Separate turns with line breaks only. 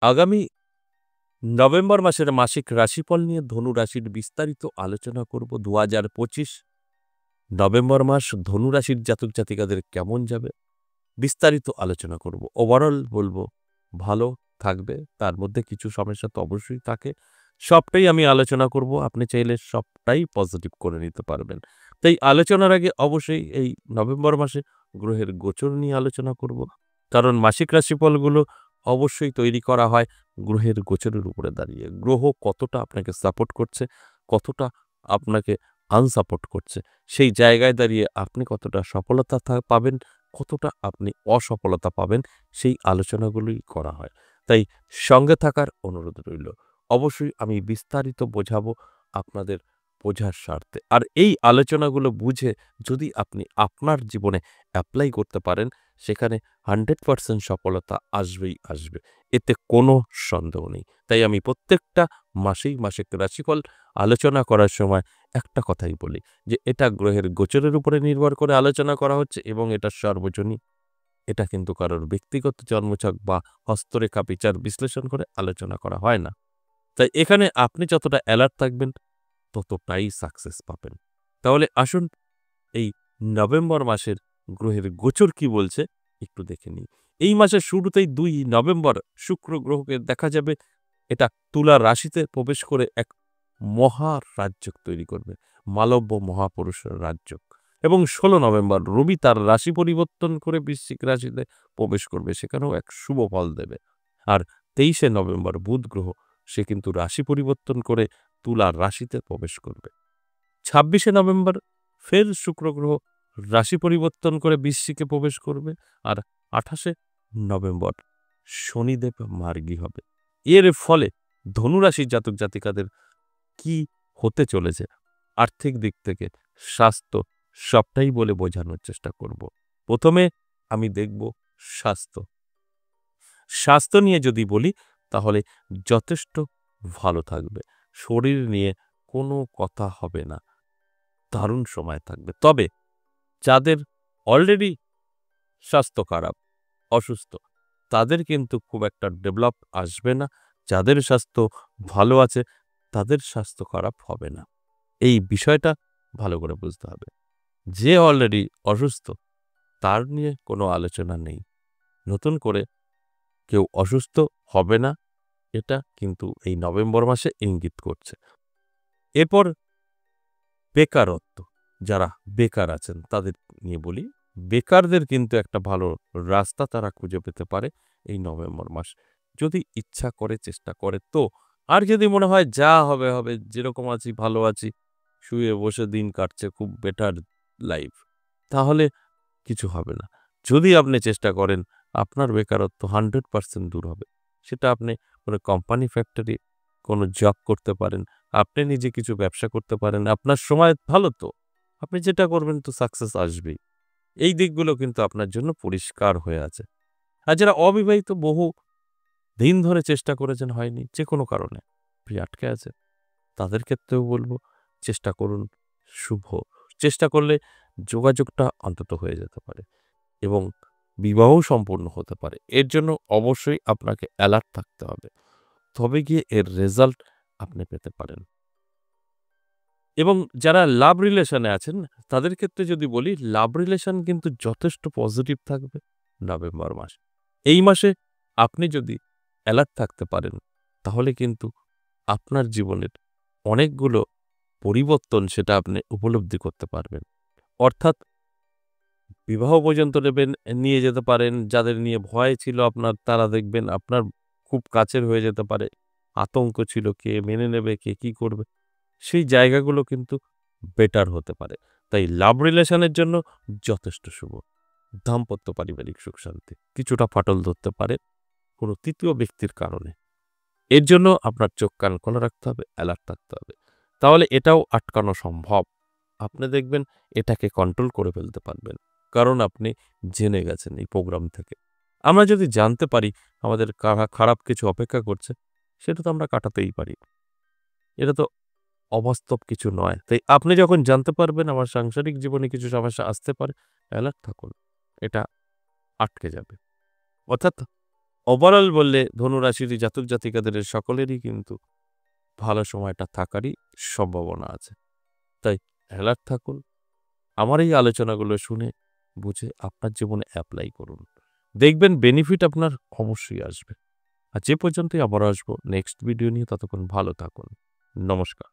আগামী নভেম্বর মাসের মাসিক রাশিফল নিয়ে ধনু রাশির বিস্তারিত আলোচনা করব। ২০২৫ নভেম্বর মাস ধনু রাশির জাতক জাতিকাদের কেমন যাবে বিস্তারিত আলোচনা করব। ওভারঅল বলবো ভালো থাকবে, তার মধ্যে কিছু সমস্যা তো অবশ্যই থাকে, সবটাই আমি আলোচনা করব। আপনি চাইলে সবটাই পজিটিভ করে নিতে পারবেন। তাই আলোচনার আগে অবশ্যই এই নভেম্বর মাসে গ্রহের গোচর নিয়ে আলোচনা করব, কারণ মাসিক রাশিফলগুলো অবশ্যই তৈরি করা হয় গ্রহের গোচরের উপরে দাঁড়িয়ে। গ্রহ কতটা আপনাকে সাপোর্ট করছে, কতটা আপনাকে আনসাপোর্ট করছে, সেই জায়গায় দাঁড়িয়ে আপনি কতটা সফলতা পাবেন, কতটা আপনি অসফলতা পাবেন, সেই আলোচনাগুলোই করা হয়। তাই সঙ্গে থাকার অনুরোধ রইল। অবশ্যই আমি বিস্তারিত বোঝাবো আপনাদের বোঝার স্বার্থে। আর এই আলোচনাগুলো বুঝে যদি আপনি আপনার জীবনে অ্যাপ্লাই করতে পারেন, সেখানে 100% সফলতা আসবেই আসবে। এতে কোনো সন্দেহ নেই। তাই আমি প্রত্যেকটা মাসেই মাসিক রাশিফল আলোচনা করার সময় একটা কথাই বলি যে, এটা গ্রহের গোচরের উপরে নির্ভর করে আলোচনা করা হচ্ছে এবং এটা সর্বজনীন। এটা কিন্তু কারোর ব্যক্তিগত জন্মছক বা হস্তরেখা বিচার বিশ্লেষণ করে আলোচনা করা হয় না। তাই এখানে আপনি যতটা অ্যালার্ট থাকবেন, ততটাই সাকসেস পাবেন। তাহলে আসুন এই নভেম্বর মাসের গ্রহের গোচর কি বলছে একটু দেখে নিই। এই মাসের শুরুতেই ২ নভেম্বর শুক্র গ্রহকে দেখা যাবে। এটা তুলা রাশিতে প্রবেশ করে এক মহারাজ্যক তৈরি করবে, মালব্য মহাপুরুষের রাজ্যক। এবং ১৬ নভেম্বর রবি তার রাশি পরিবর্তন করে বৃশ্চিক রাশিতে প্রবেশ করবে, সেখানেও এক শুভ ফল দেবে। আর ২৩ নভেম্বর বুধ গ্রহ সে কিন্তু রাশি পরিবর্তন করে তুলা রাশিতে প্রবেশ করবে। ২৬ নভেম্বর ফের শুক্র গ্রহ রাশি পরিবর্তন করে বৃশ্চিকে প্রবেশ করবে। আর ২৮ নভেম্বর শনিদেব মার্গী হবে। এর ফলে ধনুরাশির জাতক জাতিকাদের কি হতে চলেছে আর্থিক দিক থেকে, স্বাস্থ্য, সবটাই বলে বোঝানোর চেষ্টা করব। প্রথমে আমি দেখব স্বাস্থ্য। স্বাস্থ্য নিয়ে যদি বলি তাহলে যথেষ্ট ভালো থাকবে। শরীর নিয়ে কোনো কথা হবে না, দারুণ সময় থাকবে। তবে যাদের অলরেডি স্বাস্থ্য খারাপ, অসুস্থ, তাদের কিন্তু খুব একটা ডেভেলপ আসবে না। যাদের স্বাস্থ্য ভালো আছে, তাদের স্বাস্থ্য খারাপ হবে না। এই বিষয়টা ভালো করে বুঝতে হবে। যে অলরেডি অসুস্থ, তার নিয়ে কোনো আলোচনা নেই। নতুন করে কেউ অসুস্থ হবে না, এটা কিন্তু এই নভেম্বর মাসে ইঙ্গিত করছে। এরপর বেকারত্ব, যারা বেকার আছেন তাদের নিয়ে বলি। বেকারদের কিন্তু একটা ভালো রাস্তা তারা খুঁজে পেতে পারে এই নভেম্বর মাস, যদি ইচ্ছা করে, চেষ্টা করে তো। আর যদি মনে হয় যা হবে হবে, যেরকম আছি ভালো আছি, শুয়ে বসে দিন কাটছে, খুব বেটার লাইফ, তাহলে কিছু হবে না। যদি আপনি চেষ্টা করেন, আপনার বেকারত্ব 100% দূর হবে। সেটা আপনি কোনো কোম্পানি, ফ্যাক্টরি, কোনো জব করতে পারেন, আপনি নিজে কিছু ব্যবসা করতে পারেন। আপনার সময় ভালো তো, আপনি যেটা করবেন তো সাকসেস আসবেই। এই দিকগুলো কিন্তু আপনার জন্য পরিষ্কার হয়ে আছে। আর যারা অবিবাহিত, বহু দিন ধরে চেষ্টা করেছেন, হয়নি, যে কোনো কারণে আপনি আটকে আছে, তাদের ক্ষেত্রেও বলব চেষ্টা করুন। শুভ চেষ্টা করলে যোগাযোগটা অন্তত হয়ে যেতে পারে এবং বিবাহ সম্পূর্ণ হতে পারে। এর জন্য অবশ্যই আপনাকে অ্যালার্ট থাকতে হবে, তবে গিয়ে এর রেজাল্ট আপনি পেতে পারেন। এবং যারা লাভ রিলেশনে আছেন, তাদের ক্ষেত্রে যদি বলি, লাভ রিলেশন কিন্তু যথেষ্ট পজিটিভ থাকবে নভেম্বর মাস। এই মাসে আপনি যদি অ্যালার্ট থাকতে পারেন, তাহলে কিন্তু আপনার জীবনের অনেকগুলো পরিবর্তন সেটা আপনি উপলব্ধি করতে পারবেন। অর্থাৎ বিবাহ পর্যন্ত নিয়ে যেতে পারেন। যাদের নিয়ে ভয় ছিল আপনার, তারা দেখবেন আপনার খুব কাছের হয়ে যেতে পারে। আতঙ্ক ছিল কে মেনে নেবে, কে কি করবে, সেই জায়গাগুলো কিন্তু বেটার হতে পারে। তাই লাভ রিলেশনের জন্য যথেষ্ট শুভ। দাম্পত্য পারিবারিক সুখ শান্তি কিছুটা ফাটল ধরতে পারে কোনো তৃতীয় ব্যক্তির কারণে। এর জন্য আপনার চোখ কান খোলা রাখতে হবে, অ্যালার্ট থাকতে হবে। তাহলে এটাও আটকানো সম্ভব। আপনি দেখবেন এটাকে কন্ট্রোল করে ফেলতে পারবেন, কারণ আপনি জেনে গেছেন এই প্রোগ্রাম থেকে। আমরা যদি জানতে পারি আমাদের খারাপ কিছু অপেক্ষা করছে, সেটা তো আমরা কাটাতেই পারি। এটা তো অবাস্তব কিছু নয়। তাই আপনি যখন জানতে পারবেন আমার সাংসারিক জীবনে কিছু সমস্যা আসতে পারে, অ্যালার্ট থাকুন। এটা আটকে যাবে। অর্থাৎ ওভারঅল বললে ধনুরাশির জাতক জাতিকাদের সকলেরই কিন্তু ভালো সময়টা থাকারই সম্ভাবনা আছে। তাই অ্যালার্ট থাকুন। আমার এই আলোচনাগুলো শুনে বুঝে আপনার জীবনে অ্যাপ্লাই করুন। দেখবেন বেনিফিট আপনার অবশ্যই আসবে। আর যে পর্যন্তই আবারও আসবো নেক্সট ভিডিও নিয়ে, ততক্ষণ ভালো থাকুন। নমস্কার।